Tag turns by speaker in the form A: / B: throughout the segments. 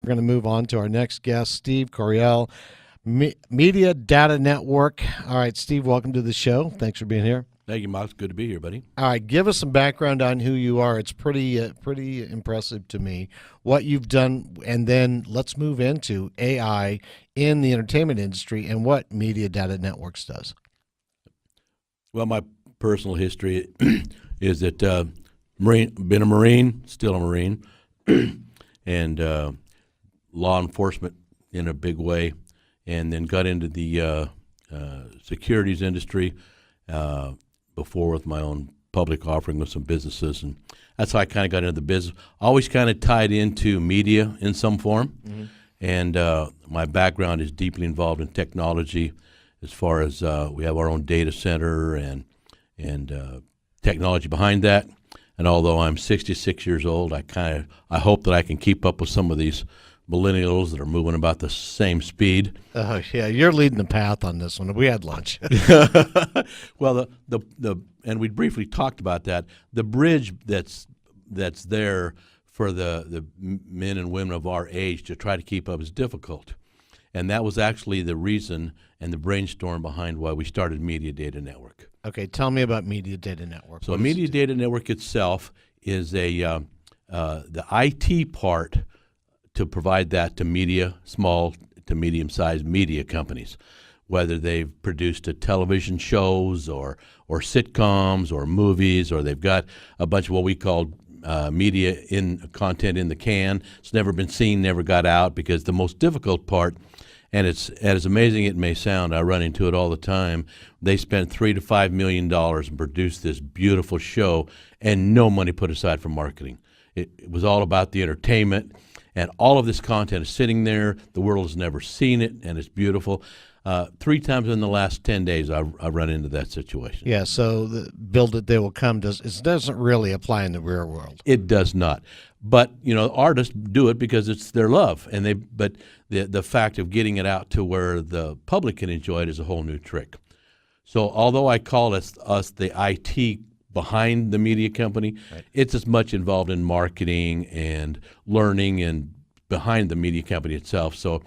A: going to move on to our next guest, Steve Coryell, Media Data Network. All right, Steve, welcome to the show. Thanks for being here.
B: Thank you, Mark. Good to be here, buddy.
A: All right, give us some background on who you are. It's pretty impressive to me what you've done, and then let's move into AI in the entertainment industry and what Media Data Networks does.
B: Well, my personal history is that been a Marine, still a Marine, and law enforcement in a big way, and then got into the securities industry before with my own public offering with some businesses, and that's how I kind of got into the business. Always kind of tied into media in some form, and my background is deeply involved in technology as far as we have our own data center and technology behind that. And although I'm 66 years old, I hope that I can keep up with some of these millennials that are moving about the same speed.
A: Oh yeah, you're leading the path on this one. We had lunch.
B: Well, and we briefly talked about that. The bridge that's there for the men and women of our age to try to keep up is difficult, and that was actually the reason and the brainstorm behind why we started Media Data Network.
A: Okay, tell me about Media Data Network.
B: So Media Data Network itself is the IT part to provide that to small to medium-sized media companies, whether they've produced television shows or sitcoms or movies, or they've got a bunch of what we call media content in the can. It's never been seen, never got out, because the most difficult part, and it's as amazing it may sound, I run into it all the time, they spent $3 to $5 million and produced this beautiful show and no money put aside for marketing. It was all about the entertainment, and all of this content is sitting there. The world has never seen it, and it's beautiful. 3 times in the last 10 days, I've run into that situation.
A: Yeah, so the build it, they will come doesn't really apply in the real world.
B: It does not. But, artists do it because it's their love. But the fact of getting it out to where the public can enjoy it is a whole new trick. So although I call us the IT behind the media company, right, it's as much involved in marketing and learning and behind the media company itself. So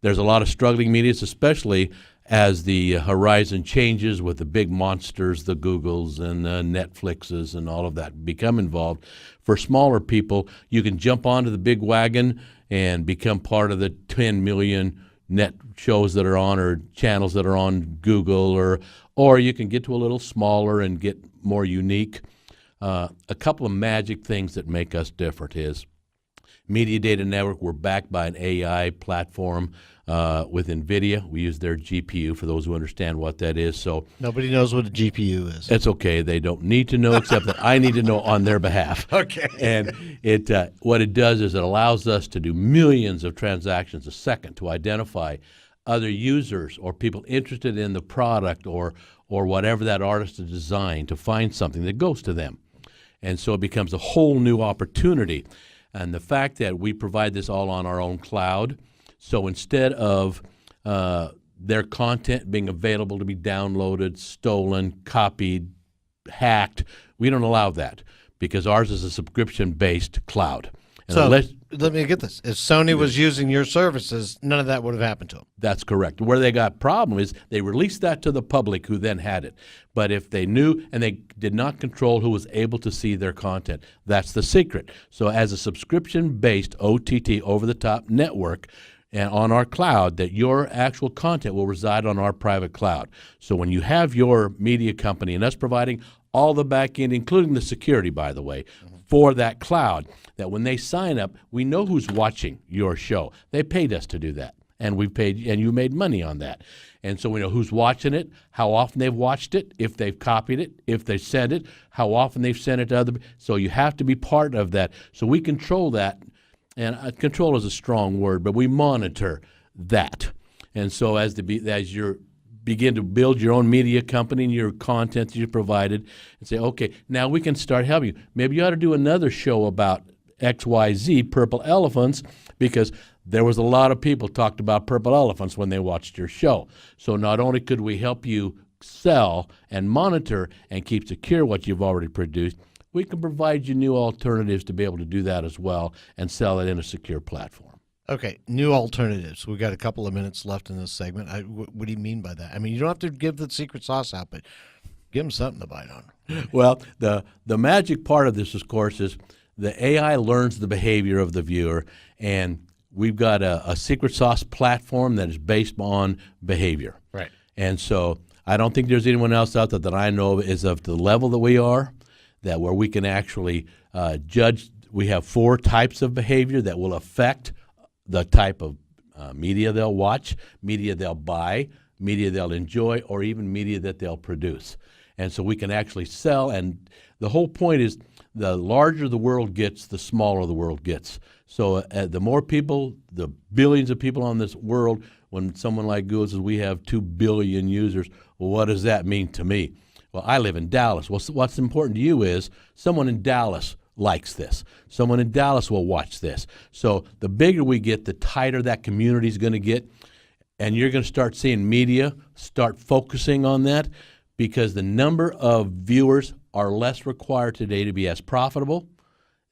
B: there's a lot of struggling medias, especially as the horizon changes with the big monsters, the Googles and the Netflixes and all of that become involved. For smaller people, you can jump onto the big wagon and become part of the 10 million net shows that are on or channels that are on Google, or you can get to a little smaller and get more unique. A couple of magic things that make us different is Media Data Network, we're backed by an AI platform with NVIDIA. We use their GPU for those who understand what that is. So
A: nobody knows what a GPU is.
B: It's okay. They don't need to know, except that I need to know on their behalf.
A: Okay.
B: And what it does is it allows us to do millions of transactions a second to identify other users or people interested in the product or whatever that artist has designed, to find something that goes to them. And so it becomes a whole new opportunity. And the fact that we provide this all on our own cloud, so instead of their content being available to be downloaded, stolen, copied, hacked, we don't allow that because ours is a subscription-based cloud. And
A: so let me get this. If Sony was using your services, none of that would have happened to them.
B: That's correct. Where they got problem is they released that to the public who then had it. But if they knew and they did not control who was able to see their content, that's the secret. So as a subscription-based OTT, over-the-top network, and on our cloud, that your actual content will reside on our private cloud. So when you have your media company and us providing all the back end, including the security, by the way, for that cloud, that when they sign up, we know who's watching your show. They paid us to do that, and we paid, and you made money on that. And so we know who's watching it, how often they've watched it, if they've copied it, if they sent it, how often they've sent it to other. So you have to be part of that. So we control that, and control is a strong word, but we monitor that. And so as you begin to build your own media company and your content that you provided, and say, okay, now we can start helping you. Maybe you ought to do another show about XYZ, purple elephants, because there was a lot of people talked about purple elephants when they watched your show. So not only could we help you sell and monitor and keep secure what you've already produced, we can provide you new alternatives to be able to do that as well and sell it in a secure platform.
A: Okay, new alternatives. We've got a couple of minutes left in this segment. What do you mean by that? I mean, you don't have to give the secret sauce out, but give them something to bite on.
B: Well, the magic part of this, of course, is the AI learns the behavior of the viewer, and we've got a secret sauce platform that is based on behavior.
A: Right.
B: And so I don't think there's anyone else out there that I know of is of the level that we are, that where we can actually judge. We have 4 types of behavior that will affect the type of media they'll watch, media they'll buy, media they'll enjoy, or even media that they'll produce. And so we can actually sell, and the whole point is the larger the world gets, the smaller the world gets. So the more people, the billions of people on this world, when someone like Google says we have 2 billion users, well, what does that mean to me? Well, I live in Dallas. Well, what's important to you is someone in Dallas likes this. Someone in Dallas will watch this. So the bigger we get, the tighter that community is going to get, and you're going to start seeing media start focusing on that because the number of viewers are less required today to be as profitable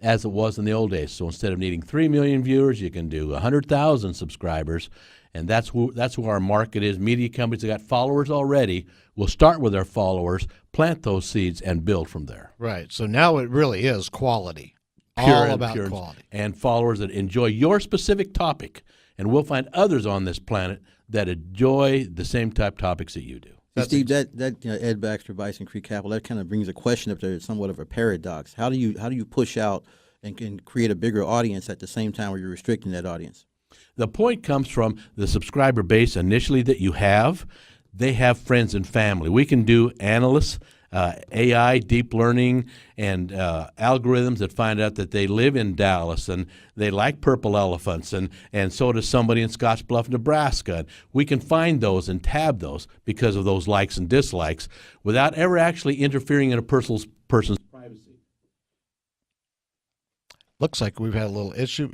B: as it was in the old days. So instead of needing 3 million viewers, you can do 100,000 subscribers, and that's who our market is. Media companies that got followers already will start with their followers, plant those seeds, and build from there.
A: Right. So now it really is quality.
B: Pure
A: All
B: and
A: about
B: pure
A: quality.
B: and followers that enjoy your specific topic, and we'll find others on this planet that enjoy the same type topics that you do.
C: Steve, that Ed Baxter, Bison Creek Capital, that kind of brings a question up there, somewhat of a paradox. How do you push out and can create a bigger audience at the same time where you're restricting that audience?
B: The point comes from the subscriber base initially that you have. They have friends and family. We can do analysts, AI, deep learning, and algorithms that find out that they live in Dallas and they like purple elephants, and so does somebody in Scottsbluff, Nebraska. And we can find those and tab those because of those likes and dislikes without ever actually interfering in a person's privacy.
A: Looks like we've had a little issue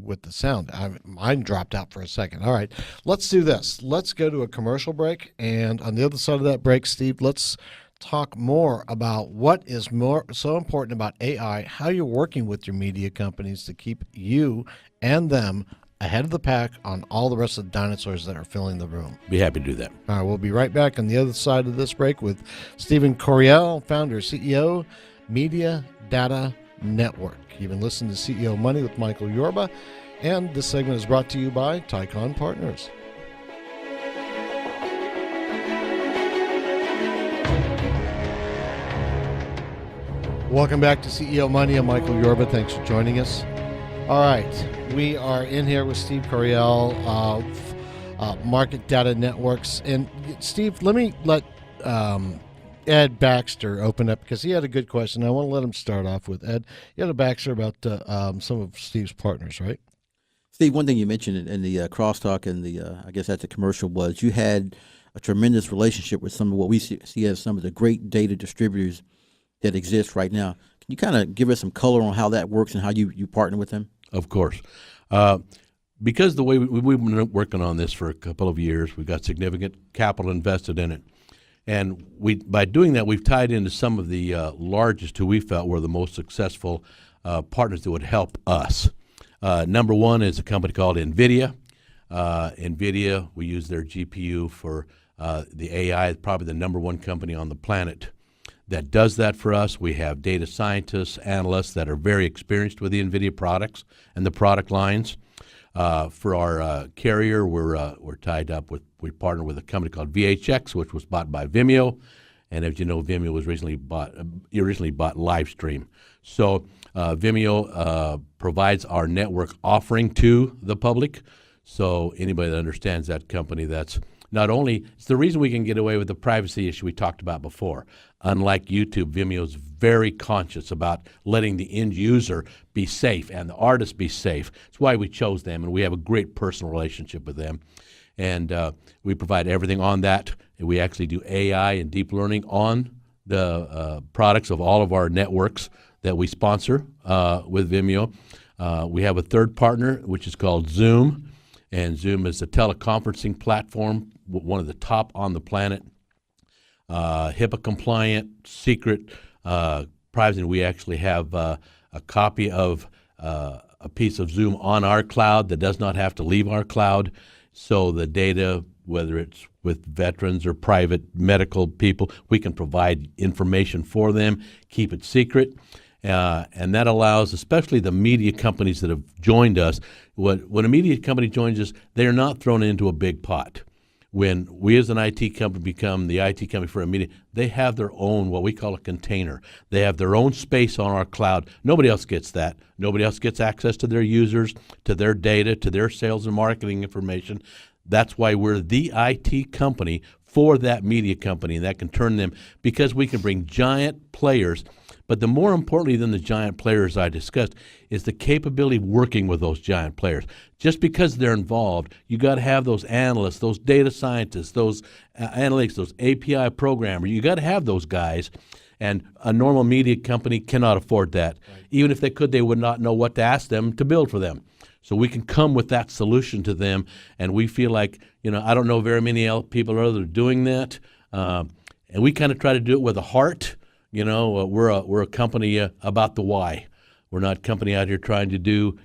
A: with the sound. Mine dropped out for a second. All right, let's do this. Let's go to a commercial break, and on the other side of that break, Steve, let's talk more about what is so important about AI, how you're working with your media companies to keep you and them ahead of the pack on all the rest of the dinosaurs that are filling the room.
B: Be happy to do that.
A: All right, we'll be right back on the other side of this break with Stephen Coryell, founder, CEO, Media Data Network. You've been listening to CEO Money with Michael Yorba, and this segment is brought to you by Tycon Partners. Welcome back to CEO Money. I'm Michael Yorba. Thanks for joining us. All right, we are in here with Steve Coryell of Market Data Networks. And Steve, let me let Ed Baxter open up because he had a good question. I want to let him start off with Ed. You had a Baxter about some of Steve's partners, right?
C: Steve, one thing you mentioned in the crosstalk and I guess that's a commercial was you had a tremendous relationship with some of what we see as some of the great data distributors that exist right now. Can you kind of give us some color on how that works and how you partner with them?
B: Of course. Because the way we've been working on this for a couple of years, we've got significant capital invested in it. And by doing that, we've tied into some of the largest who we felt were the most successful partners that would help us. Number one is a company called NVIDIA. NVIDIA, we use their GPU for the AI, probably the number one company on the planet that does that for us. We have data scientists, analysts that are very experienced with the NVIDIA products and the product lines. For our carrier, we're tied up with, we partner with a company called VHX, which was bought by Vimeo. And as you know, Vimeo was originally bought Livestream. So Vimeo provides our network offering to the public. So anybody that understands that company, that's not only, it's the reason we can get away with the privacy issue we talked about before. Unlike YouTube, Vimeo's very conscious about letting the end user be safe and the artist be safe. It's why we chose them, and we have a great personal relationship with them. And we provide everything on that. And we actually do AI and deep learning on the products of all of our networks that we sponsor with Vimeo. We have a third partner, which is called Zoom. And Zoom is a teleconferencing platform, one of the top on the planet. HIPAA compliant, secret, privacy. We actually have a copy of a a piece of Zoom on our cloud that does not have to leave our cloud. So the data, whether it's with veterans or private medical people, we can provide information for them, keep it secret. And that allows, especially the media companies that have joined us, when a media company joins us, they're not thrown into a big pot. When we as an IT company become the IT company for a media, they have their own, what we call a container. They have their own space on our cloud. Nobody else gets that. Nobody else gets access to their users, to their data, to their sales and marketing information. That's why we're the IT company for that media company, and that can turn them, because we can bring giant players. But the more importantly than the giant players I discussed is the capability of working with those giant players. Just because they're involved, you got to have those analysts, those data scientists, those analytics, those API programmers. You got to have those guys, and a normal media company cannot afford that. Right. Even if they could, they would not know what to ask them to build for them. So we can come with that solution to them, and we feel like, I don't know very many people that are doing that, and we kind of try to do it with a heart. We're a company about the why. We're not a company out here trying to do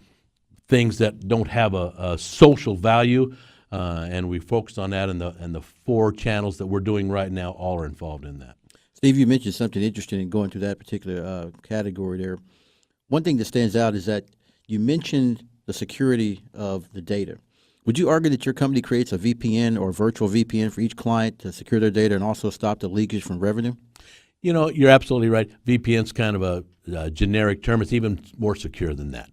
B: things that don't have a social value, and we focus on that. And the 4 channels that we're doing right now all are involved in that.
C: Steve, you mentioned something interesting in going through that particular category there. One thing that stands out is that you mentioned the security of the data. Would you argue that your company creates a VPN or virtual VPN for each client to secure their data and also stop the leakage from revenue?
B: You're absolutely right. VPN's kind of a generic term. It's even more secure than that.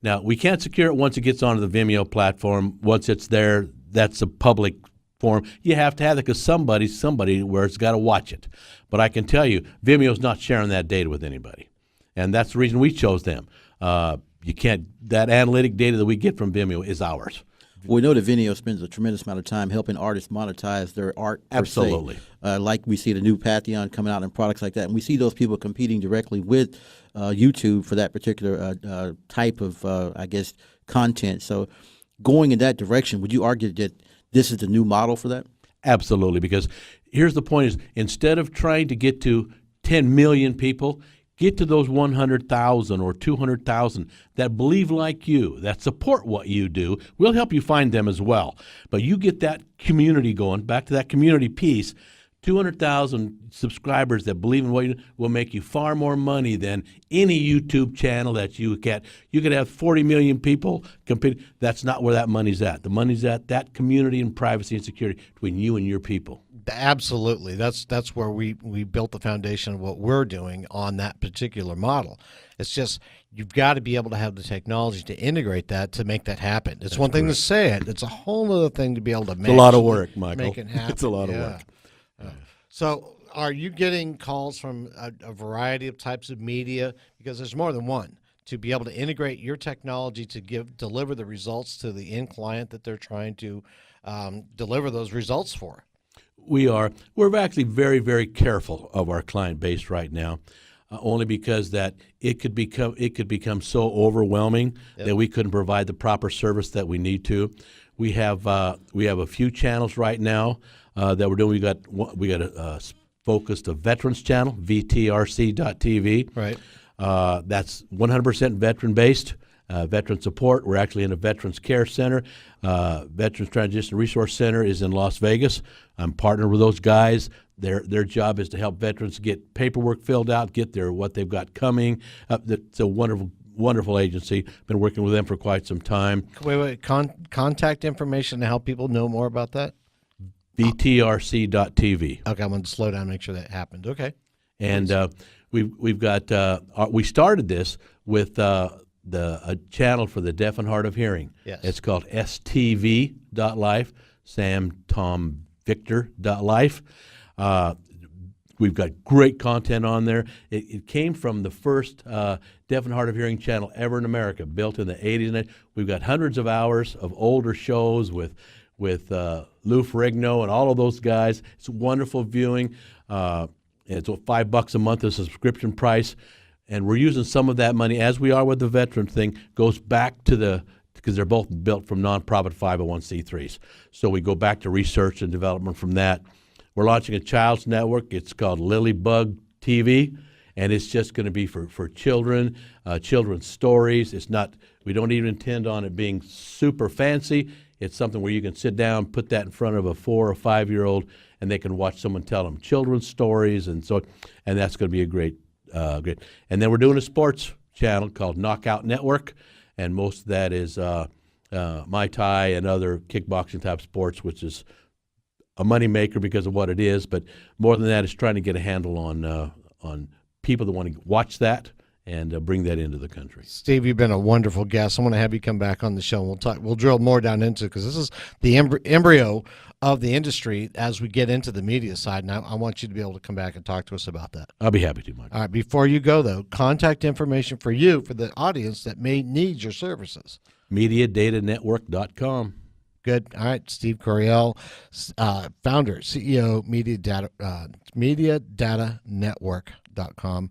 B: Now, we can't secure it once it gets onto the Vimeo platform. Once it's there, that's a public forum. You have to have it because somebody where it's got to watch it. But I can tell you, Vimeo's not sharing that data with anybody. And that's the reason we chose them. That analytic data that we get from Vimeo is ours.
C: We know that Vimeo spends a tremendous amount of time helping artists monetize their art.
B: Absolutely.
C: Like we see the new Pantheon coming out and products like that. And we see those people competing directly with YouTube for that particular type of, content. So going in that direction, would you argue that this is the new model for that?
B: Absolutely, because here's the point is, instead of trying to get to 10 million people, get to those 100,000 or 200,000 that believe like you, that support what you do. We'll help you find them as well. But you get that community going, back to that community piece. 200,000 subscribers that believe in what you do will make you far more money than any YouTube channel that you get. You could have 40 million people compete. That's not where that money's at. The money's at that community and privacy and security between you and your people.
A: Absolutely. That's where we built the foundation of what we're doing on that particular model. It's just you've got to be able to have the technology to integrate that to make that happen. It's one thing to say it. It's a whole other thing to be able to make it.
B: It's a lot of work, Michael.
A: Make it happen.
B: It's a lot of work.
A: So are you getting calls from a variety of types of media? Because there's more than one. To be able to integrate your technology to deliver the results to the end client that they're trying to deliver those results for.
B: We're actually very, very careful of our client base right now, only because that it could become so overwhelming that we couldn't provide the proper service that we need to. We have a few channels right now that we're doing. We got a focused a veterans channel, VTRC.tv.
A: Right.
B: That's 100% veteran based. Veteran support. We're actually in a Veterans Care Center. Veterans Transition Resource Center is in Las Vegas. I'm partnered with those guys. Their job is to help veterans get paperwork filled out, get what they've got coming. It's a wonderful agency. Been working with them for quite some time.
A: Wait. Contact information to help people know more about that?
B: VTRC.tv.
A: Okay, I'm going to slow down and make sure that happened. Okay.
B: And we've got we started this with a channel for the deaf and hard of hearing.
A: Yes.
B: It's called stv.life, samtomvictor.life. We've got great content on there. It came from the first deaf and hard of hearing channel ever in America, built in the 80s. And we've got hundreds of hours of older shows with Lou Ferrigno and all of those guys. It's wonderful viewing. It's $5 a month, the subscription price. And we're using some of that money, as we are with the veteran thing, goes back to because they're both built from nonprofit 501c3s. So we go back to research and development from that. We're launching a child's network. It's called Lilybug TV, and it's just going to be for children, children's stories. It's not. We don't even intend on it being super fancy. It's something where you can sit down, put that in front of a 4 or 5-year-old, and they can watch someone tell them children's stories, and that's going to be a great. And then we're doing a sports channel called Knockout Network, and most of that is Muay Thai and other kickboxing type sports, which is a moneymaker because of what it is. But more than that, is trying to get a handle on people that want to watch that and bring that into the country.
A: Steve, you've been a wonderful guest. I want to have you come back on the show, and we'll talk. We'll drill more down into it, because this is the embryo of the industry as we get into the media side. And I want you to be able to come back and talk to us about that.
B: I'll be happy to, Mike.
A: All right. Before you go, though, contact information for the audience that may need your services.
B: MediaDataNetwork.com.
A: Good. All right. Steve Coryell, founder, CEO, MediaDataNetwork.com.